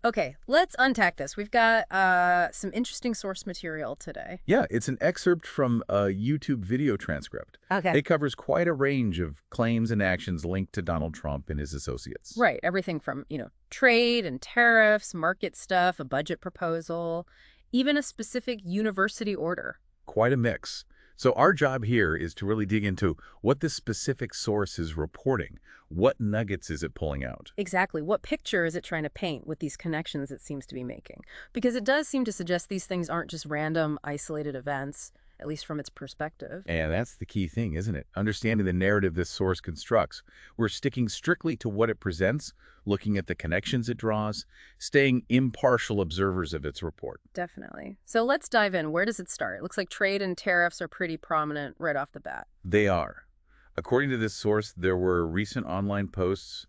Okay, let's unpack this. We've got some interesting source material today. Yeah, it's an excerpt from a YouTube video transcript. Okay. It covers quite a range of claims and actions linked to Donald Trump and his associates. Right, everything from, trade and tariffs, market stuff, a budget proposal, even a specific university order. Quite a mix. So our job here is to really dig into what this specific source is reporting. What nuggets is it pulling out? Exactly. What picture is it trying to paint with these connections it seems to be making? Because it does seem to suggest these things aren't just random, isolated events, at least from its perspective. And that's the key thing, isn't it? Understanding the narrative this source constructs. We're sticking strictly to what it presents, looking at the connections it draws, staying impartial observers of its report. Definitely. So let's dive in. Where does it start? It looks like trade and tariffs are pretty prominent right off the bat. They are. According to this source, there were recent online posts,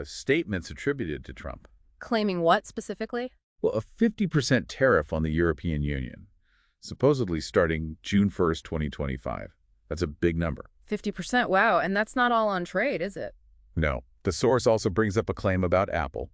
statements attributed to Trump. Claiming what specifically? Well, a 50% tariff on the European Union, supposedly starting June 1st, 2025. That's a big number. 50%. Wow. And that's not all on trade, is it? No. The source also brings up a claim about Apple.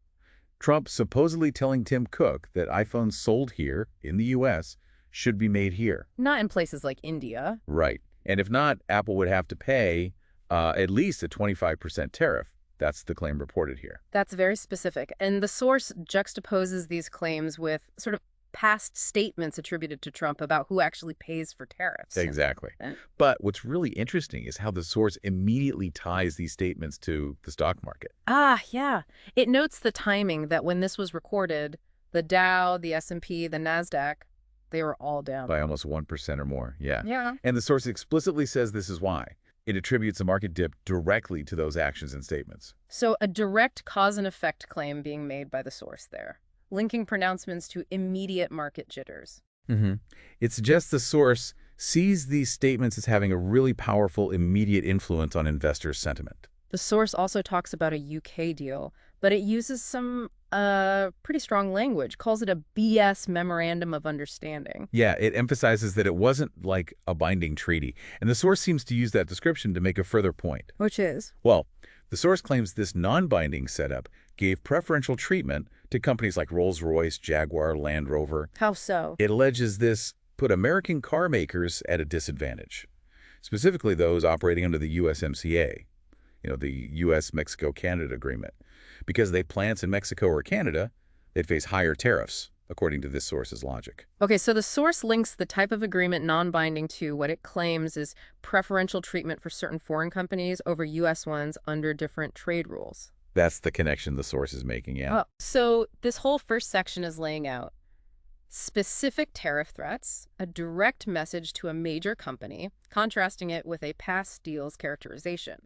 Trump supposedly telling Tim Cook that iPhones sold here, in the U.S., should be made here. Not in places like India. Right. And if not, Apple would have to pay at least a 25% tariff. That's the claim reported here. That's very specific. And the source juxtaposes these claims with sort of past statements attributed to Trump about who actually pays for tariffs. Exactly. Eh? But what's really interesting is how the source immediately ties these statements to the stock market. Ah, yeah. It notes the timing that when this was recorded, the Dow, the S&P, the NASDAQ, they were all down. By almost 1% or more, yeah. Yeah. And the source explicitly says this is why. It attributes the market dip directly to those actions and statements. So a direct cause and effect claim being made by the source there, linking pronouncements to immediate market jitters. It suggests the source sees these statements as having a really powerful immediate influence on investors' sentiment. The source also talks about a UK deal, but it uses some pretty strong language, calls it a BS Memorandum of Understanding. Yeah, it emphasizes that it wasn't like a binding treaty, and the source seems to use that description to make a further point. Which is? Well, the source claims this non-binding setup gave preferential treatment to companies like Rolls-Royce, Jaguar, Land Rover. How so? It alleges this put American car makers at a disadvantage, specifically those operating under the USMCA, the U.S.-Mexico-Canada agreement. Because they plants in Mexico or Canada, they'd face higher tariffs, according to this source's logic. Okay, so the source links the type of agreement non-binding to what it claims is preferential treatment for certain foreign companies over U.S. ones under different trade rules. That's the connection the source is making, yeah. Oh, so this whole first section is laying out specific tariff threats, a direct message to a major company, contrasting it with a past deal's characterization,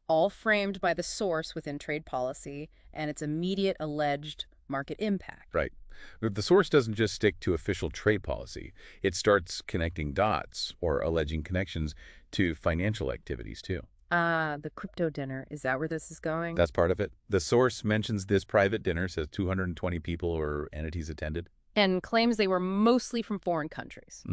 all framed by the source within trade policy and its immediate alleged market impact. Right. The source doesn't just stick to official trade policy. It starts connecting dots or alleging connections to financial activities, too. The crypto dinner. Is that where this is going? That's part of it. The source mentions this private dinner, says 220 people or entities attended. And claims they were mostly from foreign countries.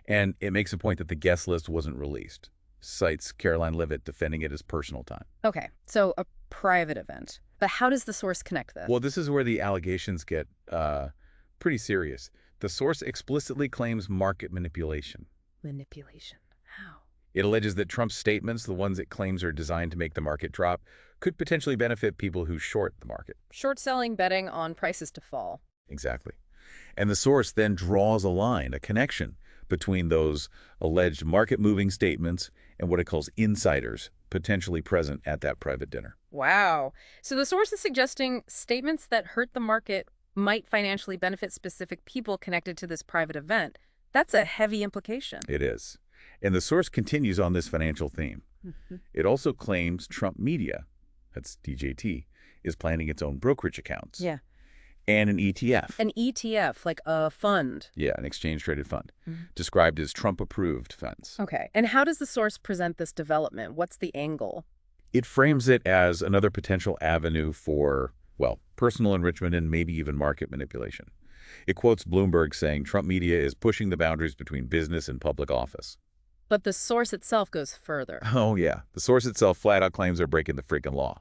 And it makes a point that the guest list wasn't released. Cites Caroline Leavitt defending it as personal time. Okay, so a private event. But how does the source connect this? Well, this is where the allegations get pretty serious. The source explicitly claims market manipulation. Manipulation. How? It alleges that Trump's statements, the ones it claims are designed to make the market drop, could potentially benefit people who short the market. Short selling, betting on prices to fall. Exactly. And the source then draws a line, a connection, between those alleged market-moving statements and what it calls insiders potentially present at that private dinner. Wow. So the source is suggesting statements that hurt the market might financially benefit specific people connected to this private event. That's a heavy implication. It is. And the source continues on this financial theme. It also claims Trump Media, that's DJT, is planning its own brokerage accounts. Yeah. And an ETF. An ETF, like a fund. Yeah, an exchange-traded fund, described as Trump-approved funds. Okay. And how does the source present this development? What's the angle? It frames it as another potential avenue for, well, personal enrichment and maybe even market manipulation. It quotes Bloomberg saying Trump Media is pushing the boundaries between business and public office. But the source itself goes further. Oh, yeah. The source itself flat out claims they're breaking the freaking law.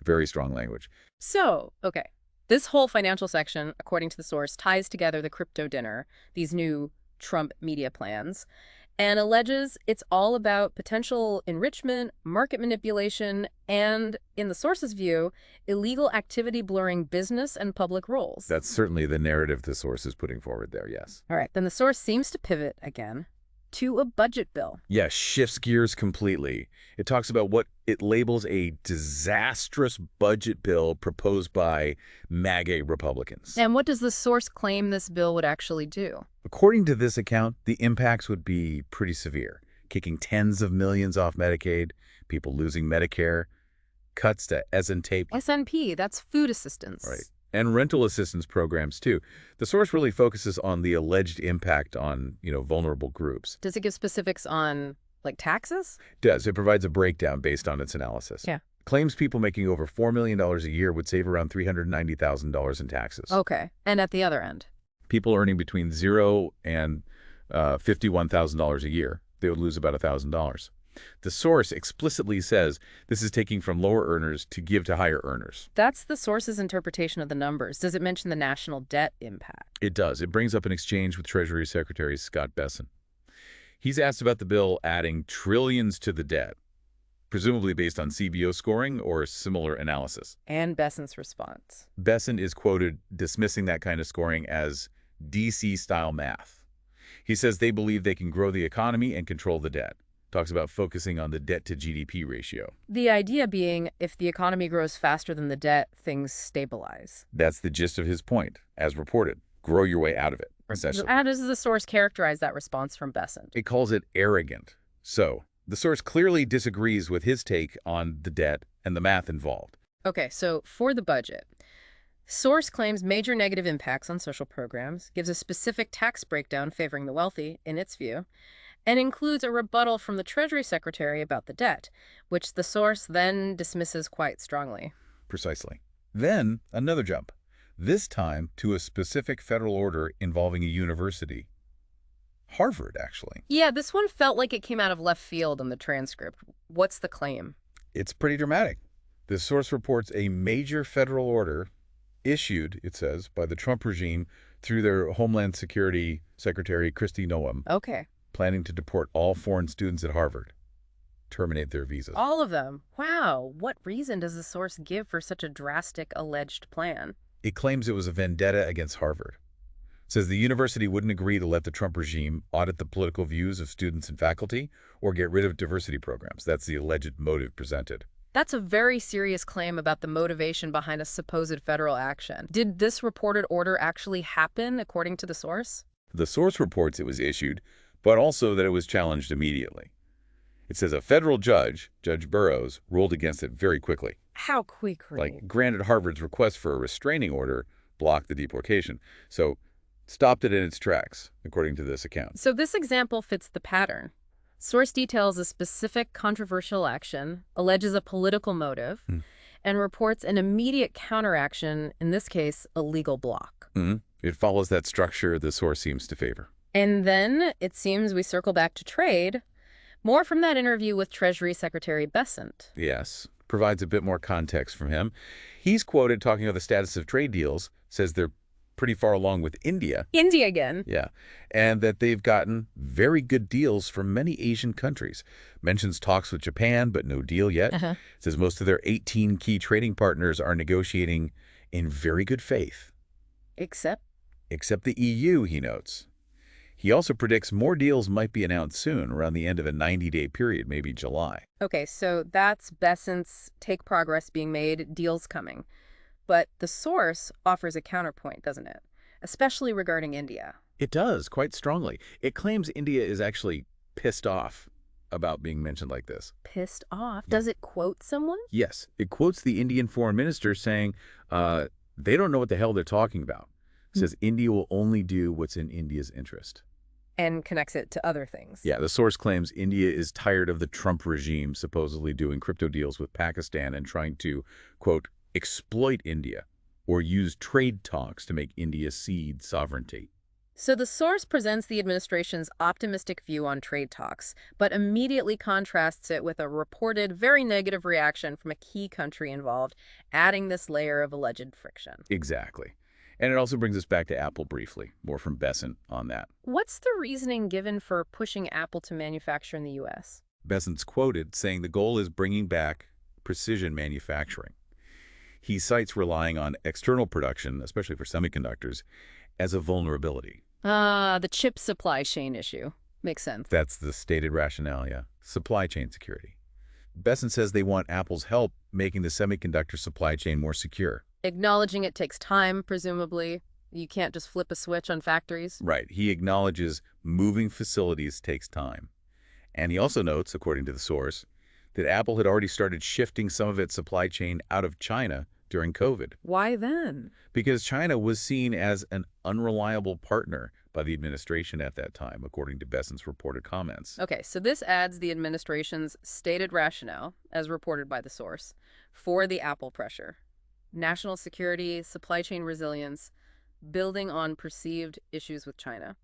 Very strong language. So, okay. This whole financial section, according to the source, ties together the crypto dinner, these new Trump media plans, and alleges it's all about potential enrichment, market manipulation, and, in the source's view, illegal activity blurring business and public roles. That's certainly the narrative the source is putting forward there, yes. All right, then the source seems to pivot again to a budget bill. Yeah, shifts gears completely. It talks about what it labels a disastrous budget bill proposed by MAGA Republicans. And what does the source claim this bill would actually do? According to this account, the impacts would be pretty severe, kicking tens of millions off Medicaid, people losing Medicare, cuts to SNP. SNP, that's food assistance. Right. And rental assistance programs, too. The source really focuses on the alleged impact on, vulnerable groups. Does it give specifics on, like, taxes? It does. It provides a breakdown based on its analysis. Yeah. Claims people making over $4 million a year would save around $390,000 in taxes. Okay. And at the other end? People earning between $0 and $51,000 a year, they would lose about $1,000. The source explicitly says this is taking from lower earners to give to higher earners. That's the source's interpretation of the numbers. Does it mention the national debt impact? It does. It brings up an exchange with Treasury Secretary Scott Bessent. He's asked about the bill adding trillions to the debt, presumably based on CBO scoring or similar analysis. And Bessent's response. Bessent is quoted dismissing that kind of scoring as DC-style math. He says they believe they can grow the economy and control the debt. Talks about focusing on the debt-to-GDP ratio. The idea being, if the economy grows faster than the debt, things stabilize. That's the gist of his point, as reported. Grow your way out of it, essentially. How does the source characterize that response from Bessent? It calls it arrogant. So, the source clearly disagrees with his take on the debt and the math involved. Okay, so for the budget, source claims major negative impacts on social programs, gives a specific tax breakdown favoring the wealthy, in its view, and includes a rebuttal from the Treasury Secretary about the debt, which the source then dismisses quite strongly. Precisely. Then, another jump. This time to a specific federal order involving a university. Harvard, actually. Yeah, this one felt like it came out of left field in the transcript. What's the claim? It's pretty dramatic. The source reports a major federal order issued, it says, by the Trump regime through their Homeland Security Secretary Kristi Noem. Okay. Planning to deport all foreign students at Harvard, terminate their visas. All of them? Wow. What reason does the source give for such a drastic alleged plan? It claims it was a vendetta against Harvard. It says the university wouldn't agree to let the Trump regime audit the political views of students and faculty or get rid of diversity programs. That's the alleged motive presented. That's a very serious claim about the motivation behind a supposed federal action. Did this reported order actually happen, according to the source? The source reports it was issued, but also that it was challenged immediately. It says a federal judge, Judge Burroughs, ruled against it very quickly. How quickly? Like, granted Harvard's request for a restraining order, blocked the deportation. So, stopped it in its tracks, according to this account. So this example fits the pattern. Source details a specific controversial action, alleges a political motive, and reports an immediate counteraction, in this case, a legal block. It follows that structure the source seems to favor. And then, it seems we circle back to trade. More from that interview with Treasury Secretary Bessent. Yes, provides a bit more context from him. He's quoted talking about the status of trade deals, says they're pretty far along with India. India again. Yeah, and that they've gotten very good deals from many Asian countries. Mentions talks with Japan, but no deal yet. Says most of their 18 key trading partners are negotiating in very good faith. Except the EU, he notes. He also predicts more deals might be announced soon, around the end of a 90-day period, maybe July. Okay, so that's Bessent's take progress being made, deals coming. But the source offers a counterpoint, doesn't it? Especially regarding India. It does, quite strongly. It claims India is actually pissed off about being mentioned like this. Pissed off? Does it quote someone? Yes. It quotes the Indian foreign minister saying they don't know what the hell they're talking about. It says India will only do what's in India's interest. And connects it to other things. Yeah, the source claims India is tired of the Trump regime supposedly doing crypto deals with Pakistan and trying to, quote, exploit India or use trade talks to make India cede sovereignty. So the source presents the administration's optimistic view on trade talks, but immediately contrasts it with a reported very negative reaction from a key country involved, adding this layer of alleged friction. Exactly. And it also brings us back to Apple briefly, more from Besant on that. What's the reasoning given for pushing Apple to manufacture in the U.S.? Besant's quoted saying the goal is bringing back precision manufacturing. He cites relying on external production, especially for semiconductors, as a vulnerability. Ah, the chip supply chain issue. Makes sense. That's the stated rationale, yeah. Supply chain security. Besant says they want Apple's help making the semiconductor supply chain more secure. Acknowledging it takes time, presumably. You can't just flip a switch on factories. Right. He acknowledges moving facilities takes time. And he also notes, according to the source, that Apple had already started shifting some of its supply chain out of China during COVID, Why then? because China was seen as an unreliable partner by the administration at that time, according to Besant's reported comments. Okay, so this adds the administration's stated rationale, as reported by the source, for the Apple pressure. National security, supply chain resilience, building on perceived issues with China.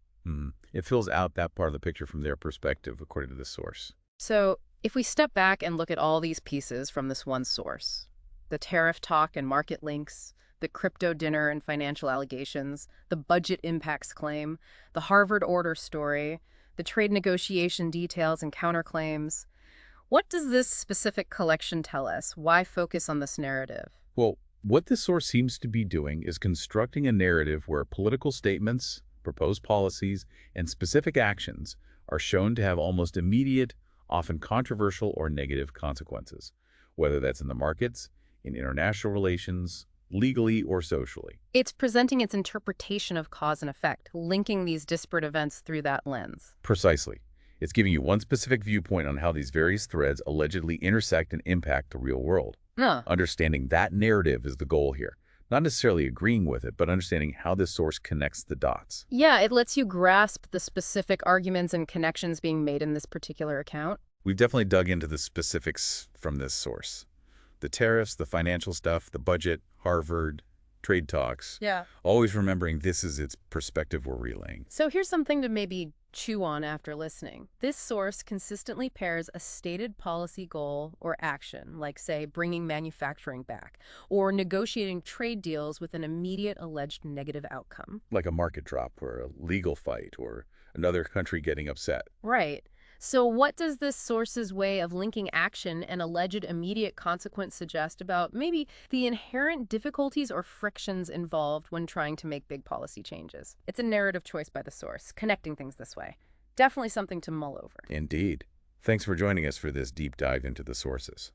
It fills out that part of the picture from their perspective, according to the source. So if we step back and look at all these pieces from this one source, the tariff talk and market links, the crypto dinner and financial allegations, the budget impacts claim, the Harvard order story, the trade negotiation details and counterclaims, what does this specific collection tell us? Why focus on this narrative? Well, what this source seems to be doing is constructing a narrative where political statements, proposed policies, and specific actions are shown to have almost immediate, often controversial or negative consequences, whether that's in the markets, in international relations, legally or socially. It's presenting its interpretation of cause and effect, linking these disparate events through that lens. Precisely. It's giving you one specific viewpoint on how these various threads allegedly intersect and impact the real world. Huh. Understanding that narrative is the goal here. Not necessarily agreeing with it, but understanding how this source connects the dots. Yeah, it lets you grasp the specific arguments and connections being made in this particular account. We've definitely dug into the specifics from this source. The tariffs, the financial stuff, the budget, Harvard, trade talks. Yeah. Always remembering this is its perspective we're relaying. So here's something to maybe chew on after listening. This source consistently pairs a stated policy goal or action, like, say, bringing manufacturing back, or negotiating trade deals with an immediate alleged negative outcome. Like a market drop or a legal fight or another country getting upset. Right. So what does this source's way of linking action and alleged immediate consequence suggest about maybe the inherent difficulties or frictions involved when trying to make big policy changes? It's a narrative choice by the source, connecting things this way. Definitely something to mull over. Indeed. Thanks for joining us for this deep dive into the sources.